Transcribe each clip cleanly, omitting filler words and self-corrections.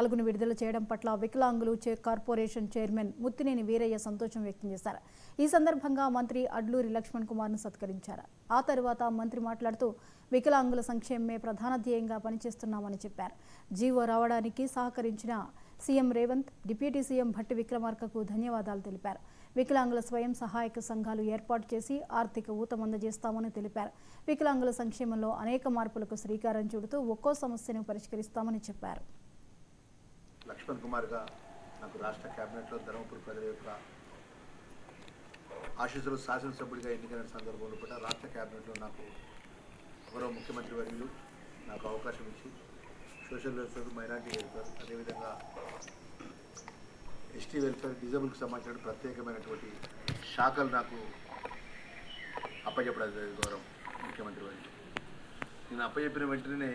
పాల్గొని విడుదల చేయడం పట్ల వికలాంగులు కార్పొరేషన్ చైర్మన్ ముత్తినేని వీరయ్య సంతోషం వ్యక్తం చేశారు. ఈ సందర్భంగా మంత్రి అడ్లూరి లక్ష్మణ్ కుమార్ను సత్కరించారు. ఆ తర్వాత మంత్రి మాట్లాడుతూ వికలాంగుల సంక్షేమమే ప్రధాన ధ్యేయంగా పనిచేస్తున్నామని చెప్పారు. జీవో రావడానికి సహకరించిన CM Revanth, deputy CM Bhatti విక్రమార్కకు ధన్యవాదాలు తెలిపారు. వికలాంగుల స్వయం సహాయక సంఘాలు ఏర్పాటు చేసి ఆర్థిక ఊతమందజేస్తామని తెలిపారు. వికలాంగుల సంక్షేమంలో అనేక మార్పులకు శ్రీకారం చుడుతూ ఒక్కో సమస్యను పరిష్కరిస్తామని చెప్పారు. లక్ష్మణ్ కుమార్గా నాకు రాష్ట్ర క్యాబినెట్లో ధర్మపురి ప్రజల యొక్క ఆశీస్సులు శాసనసభ్యుడిగా ఎన్నికైన సందర్భంలో కూడా రాష్ట్ర క్యాబినెట్లో నాకు గౌరవ ముఖ్యమంత్రి వర్యులు నాకు అవకాశం ఇచ్చి సోషల్ వెల్ఫేర్, మైనారిటీ వెల్ఫేర్, అదేవిధంగా ఎస్టీ వెల్ఫేర్, డిజబుల్కి సంబంధించిన ప్రత్యేకమైనటువంటి శాఖలు నాకు అప్పచెప్పడం గౌరవం ముఖ్యమంత్రి వర్యులు. నేను అప్పచెప్పిన వెంటనే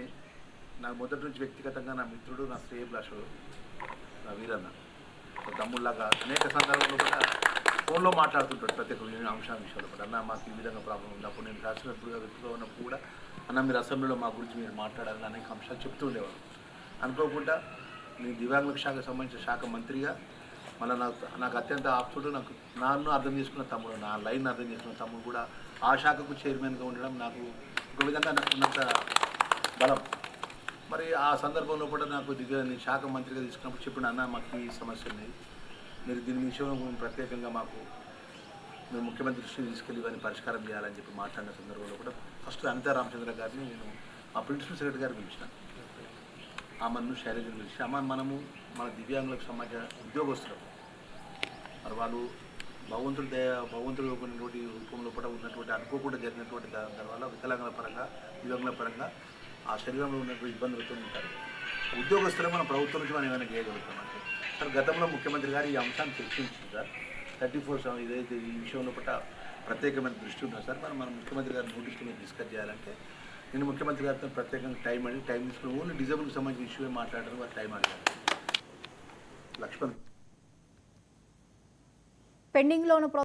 నాకు మొదటి నుంచి వ్యక్తిగతంగా నా మిత్రుడు, నా శ్రేయభిలాషుడు, నా వీరన్న, తమ్ముళ్ళలాగా అనేక సందర్భాల్లో కూడా ఫోన్లో మాట్లాడుతుంటాడు ప్రత్యేక విషయాలు కూడా. అన్న మాకు ఈ విధంగా ప్రాబ్లం ఉంది. అప్పుడు నేను శాసనసభ్యుడిగా వ్యక్తిగా ఉన్నప్పుడు కూడా అన్న మీరు అసెంబ్లీలో మా గురించి మీరు మాట్లాడాలని అనేక అంశాలు చెప్తూ ఉండేవాడు. అనుకోకుండా నేను దివ్యాంగుల శాఖకు సంబంధించిన శాఖ మంత్రిగా మళ్ళీ నాకు అత్యంత ఆప్తుడు, నన్ను అర్థం చేసుకున్న తమ్ముడు, నా లైన్ అర్థం చేసుకున్న తమ్ముడు కూడా ఆ శాఖకు చైర్మన్గా ఉండడం నాకు ఒక విధంగా నాకు ఉన్నంత బలం. మరి ఆ సందర్భంలో కూడా నాకు నేను శాఖ మంత్రిగా తీసుకున్నప్పుడు చెప్పిన అన్న మాకు ఈ సమస్య ఉంది, మీరు దీని విషయంలో ప్రత్యేకంగా మాకు మేము ముఖ్యమంత్రి దృష్టిని తీసుకెళ్ళి ఇవన్నీ పరిష్కారం చేయాలని చెప్పి మాట్లాడిన సందర్భంలో కూడా ఫస్ట్ అనితా రామచంద్ర గారిని నేను మా ప్రిన్సిపల్ సెక్రటరీ గారిని పిలిచిన, ఆమెను శైలజను పిలిచి మనము మన దివ్యాంగులకు సంబంధించిన ఉద్యోగస్తులు మరి వాళ్ళు భగవంతుడు కొన్నటువంటి రూపంలో కూడా ఉన్నటువంటి అనుకోకుండా జరిగినటువంటి దానివల్ల వికలాంగుల పరంగా, దివ్యాంగుల పరంగా ఆ శరీరంలో ఉన్నటువంటి ఇబ్బందులతో ఉంటారు. ఉద్యోగస్తులు మన ప్రభుత్వం నుంచి మనం ఏమైనా చేయగలుగుతామంటే సార్ గతంలో ముఖ్యమంత్రి గారు ఈ అంశాన్ని చర్చించారు సార్. 34 ఇదైతే ఈ విషయంలో పట్ల ప్రత్యేకమైన దృష్టి ఉంటుంది సార్. మన ముఖ్యమంత్రి గారి నోటీస్ మీద డిస్కస్ చేయాలంటే నేను ముఖ్యమంత్రి గారితో ప్రత్యేకంగా టైం తీసుకుని ఓన్లీ డిజబుల్కి సంబంధించిన ఇష్యూ మాట్లాడడం వారు టైం అడిగారు. లక్ష్మణ్ పెండింగ్లోని